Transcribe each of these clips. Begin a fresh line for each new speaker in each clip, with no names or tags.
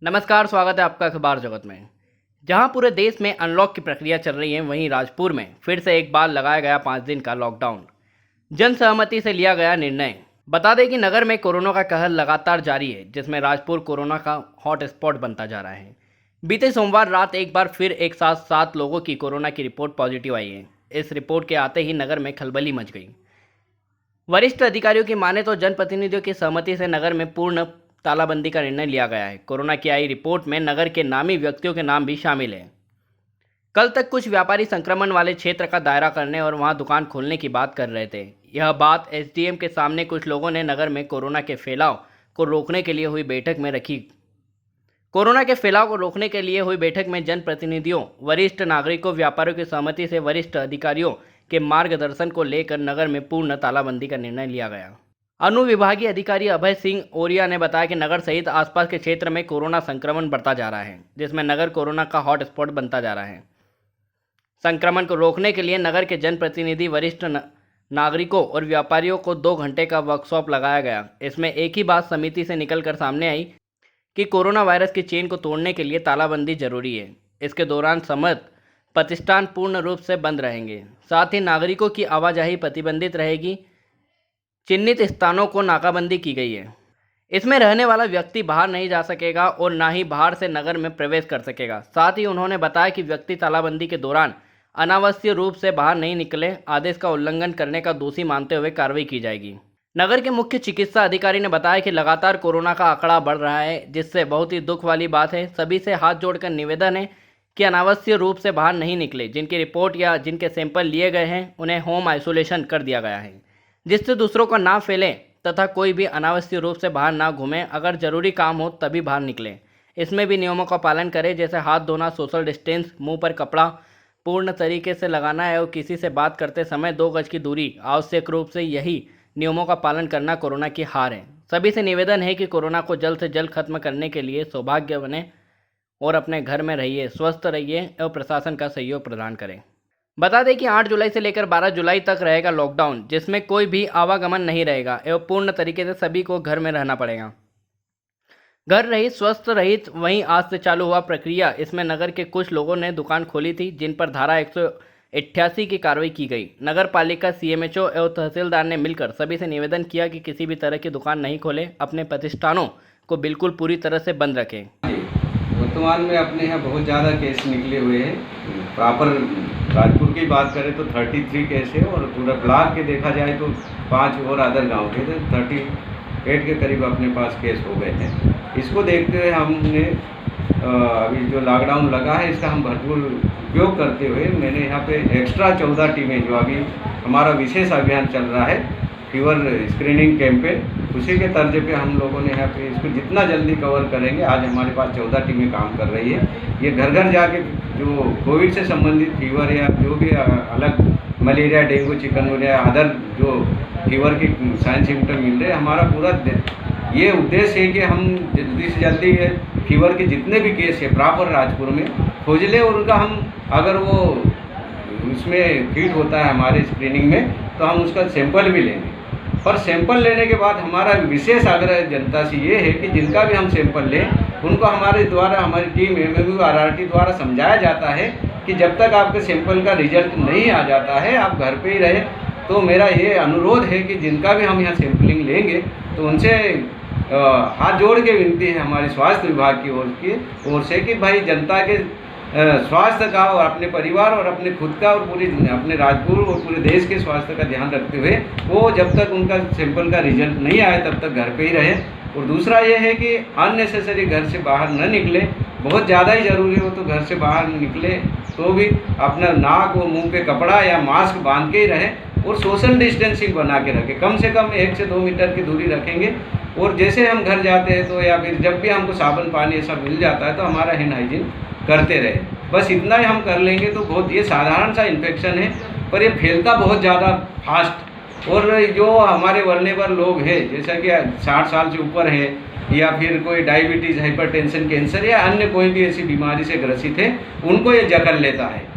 नमस्कार, स्वागत है आपका अखबार जगत में। जहां पूरे देश में अनलॉक की प्रक्रिया चल रही है, वहीं राजपुर में फिर से एक बार लगाया गया 5 दिन का लॉकडाउन। जन सहमति से लिया गया निर्णय। बता दें कि नगर में कोरोना का कहर लगातार जारी है, जिसमें राजपुर कोरोना का हॉट स्पॉट बनता जा रहा है। बीते सोमवार रात एक बार फिर एक साथ 7 लोगों की कोरोना की रिपोर्ट पॉजिटिव आई है। इस रिपोर्ट के आते ही नगर में खलबली मच गई। वरिष्ठ अधिकारियों की माने तो जनप्रतिनिधियों की सहमति से नगर में पूर्ण तालाबंदी का निर्णय लिया गया है। कोरोना की आई रिपोर्ट में नगर के नामी व्यक्तियों के नाम भी शामिल हैं। कल तक कुछ व्यापारी संक्रमण वाले क्षेत्र का दायरा करने और वहां दुकान खोलने की बात कर रहे थे। यह बात एसडीएम के सामने कुछ लोगों ने नगर में कोरोना के फैलाव को रोकने के लिए हुई बैठक में रखी। कोरोना के फैलाव को रोकने के लिए हुई बैठक में जनप्रतिनिधियों, वरिष्ठ नागरिकों, व्यापारियों की सहमति से वरिष्ठ अधिकारियों के मार्गदर्शन को लेकर नगर में पूर्ण तालाबंदी का निर्णय लिया गया। अनुविभागीय अधिकारी अभय सिंह ओरिया ने बताया कि नगर सहित आसपास के क्षेत्र में कोरोना संक्रमण बढ़ता जा रहा है, जिसमें नगर कोरोना का हॉट स्पॉट बनता जा रहा है। संक्रमण को रोकने के लिए नगर के जनप्रतिनिधि, वरिष्ठ नागरिकों और व्यापारियों को 2 घंटे का वर्कशॉप लगाया गया। इसमें एक ही बात समिति से निकलकर सामने आई कि कोरोना वायरस की चेन को तोड़ने के लिए तालाबंदी जरूरी है। इसके दौरान समस्त प्रतिष्ठान पूर्ण रूप से बंद रहेंगे। साथ ही नागरिकों की आवाजाही प्रतिबंधित रहेगी। चिन्हित स्थानों को नाकाबंदी की गई है। इसमें रहने वाला व्यक्ति बाहर नहीं जा सकेगा और ना ही बाहर से नगर में प्रवेश कर सकेगा। साथ ही उन्होंने बताया कि व्यक्ति तालाबंदी के दौरान अनावश्यक रूप से बाहर नहीं निकले, आदेश का उल्लंघन करने का दोषी मानते हुए कार्रवाई की जाएगी। नगर के मुख्य चिकित्सा अधिकारी ने बताया कि लगातार कोरोना का आंकड़ा बढ़ रहा है, जिससे बहुत ही दुख वाली बात है। सभी से हाथ जोड़कर निवेदन है कि अनावश्यक रूप से बाहर नहीं निकले। जिनकी रिपोर्ट या जिनके सैंपल लिए गए हैं, उन्हें होम आइसोलेशन कर दिया गया है, जिससे दूसरों को ना फैले तथा कोई भी अनावश्यक रूप से बाहर ना घूमें। अगर जरूरी काम हो तभी बाहर निकलें। इसमें भी नियमों का पालन करें, जैसे हाथ धोना, सोशल डिस्टेंस, मुंह पर कपड़ा पूर्ण तरीके से लगाना है और किसी से बात करते समय 2 गज की दूरी। आवश्यक रूप से यही नियमों का पालन करना कोरोना की हार है। सभी से निवेदन है कि कोरोना को जल्द से जल्द खत्म करने के लिए सौभाग्य बने और अपने घर में रहिए, स्वस्थ रहिए और प्रशासन का सहयोग प्रदान करें। बता दें कि 8 जुलाई से लेकर 12 जुलाई तक रहेगा लॉकडाउन, जिसमें कोई भी आवागमन नहीं रहेगा एवं पूर्ण तरीके से सभी को घर में रहना पड़ेगा। घर रहित, स्वस्थ रहित। वहीं आज से चालू हुआ प्रक्रिया। इसमें नगर के कुछ लोगों ने दुकान खोली थी, जिन पर धारा 188 की कार्रवाई की गई। नगर पालिका, सीएमएचओ एवं तहसीलदार ने मिलकर सभी से निवेदन किया कि किसी भी तरह की दुकान नहीं खोले, अपने प्रतिष्ठानों को बिल्कुल पूरी तरह से बंद रखें।
वर्तमान में अपने यहाँ बहुत ज़्यादा केस निकले हुए हैं। प्रॉपर राजपुर की बात करें तो 33 केस है और पूरा ब्लॉक के देखा जाए तो 5 और अदर गांव के तो 38 के करीब अपने पास केस हो गए हैं। इसको देखते हुए हमने अभी जो लॉकडाउन लगा है, इसका हम भरपूर उपयोग करते हुए मैंने यहाँ पे एक्स्ट्रा 14 टीमें, जो अभी हमारा विशेष अभियान चल रहा है, फीवर स्क्रीनिंग कैंपेन, उसी के तर्ज पे हम लोगों ने यहाँ पे इसको जितना जल्दी कवर करेंगे। आज हमारे पास 14 टीमें काम कर रही है। ये घर घर जाके जो कोविड से संबंधित फीवर या जो भी अलग मलेरिया, डेंगू, चिकनगुनिया, अदर जो फीवर की साइन सिम्टम मिल रहे हैं, हमारा पूरा ये उद्देश्य है कि हम जल्दी से जल्दी फीवर के जितने भी केस है प्रॉपर राजपुर में खोज लें और उनका हम, अगर वो उसमें फिट होता है हमारे स्क्रीनिंग में, तो हम उसका सैंपल भी लेंगे। पर सैंपल लेने के बाद हमारा विशेष आग्रह जनता से ये है कि जिनका भी हम सैंपल लें, उनको हमारे द्वारा, हमारी टीम एमएमयू आरआरटी द्वारा समझाया जाता है कि जब तक आपके सैंपल का रिजल्ट नहीं आ जाता है, आप घर पे ही रहें। तो मेरा ये अनुरोध है कि जिनका भी हम यहाँ सैंपलिंग लेंगे तो उनसे हाथ जोड़ के विनती है हमारे स्वास्थ्य विभाग की ओर से कि भाई जनता के स्वास्थ्य का और अपने परिवार और अपने खुद का और पूरी अपने राजपुर और पूरे देश के स्वास्थ्य का ध्यान रखते हुए वो जब तक उनका सैंपल का रिजल्ट नहीं आए तब तक घर पे ही रहे। और दूसरा ये है कि अननेसेसरी घर से बाहर न निकले। बहुत ज़्यादा ही ज़रूरी हो तो घर से बाहर निकले तो भी अपना नाक और मुंह पे कपड़ा या मास्क बांध के ही रहें और सोशल डिस्टेंसिंग बना के रखें। कम से कम 1 से 2 मीटर की दूरी रखेंगे। और जैसे हम घर जाते हैं तो या फिर जब भी हमको साबुन पानी ऐसा मिल जाता है तो हमारा हैंड हाइजीन करते रहे। बस इतना ही हम कर लेंगे तो बहुत, ये साधारण सा इन्फेक्शन है पर ये फैलता बहुत ज़्यादा फास्ट। और जो हमारे वल्नरेबल लोग हैं, जैसा कि 60 साल से ऊपर है या फिर कोई डायबिटीज़, हाइपरटेंशन, कैंसर या अन्य कोई भी ऐसी बीमारी से ग्रसित है, उनको ये जकड़ लेता है।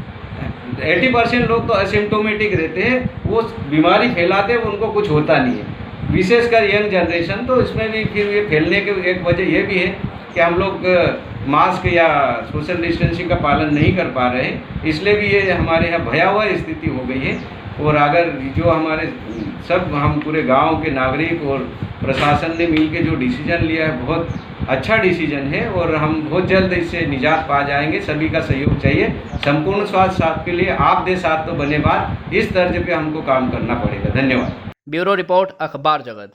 80% लोग तो असिम्टोमेटिक रहते हैं, वो बीमारी फैलाते हैं, उनको कुछ होता नहीं है। विशेषकर यंग जनरेशन, तो इसमें भी फिर ये फैलने के एक वजह ये भी है कि हम लोग मास्क या सोशल डिस्टेंसिंग का पालन नहीं कर पा रहे हैं, इसलिए भी ये हमारे यहाँ भयावह स्थिति हो गई है। और अगर जो हमारे सब हम पूरे गांव के नागरिक और प्रशासन ने मिलकर जो डिसीजन लिया है, बहुत अच्छा डिसीजन है और हम बहुत जल्द इससे निजात पा जाएंगे। सभी का सहयोग चाहिए। संपूर्ण स्वास्थ्य साथ के लिए आप दे साथ तो बने बात, इस तर्ज पे हमको काम करना पड़ेगा। धन्यवाद।
ब्यूरो रिपोर्ट, अखबार जगत।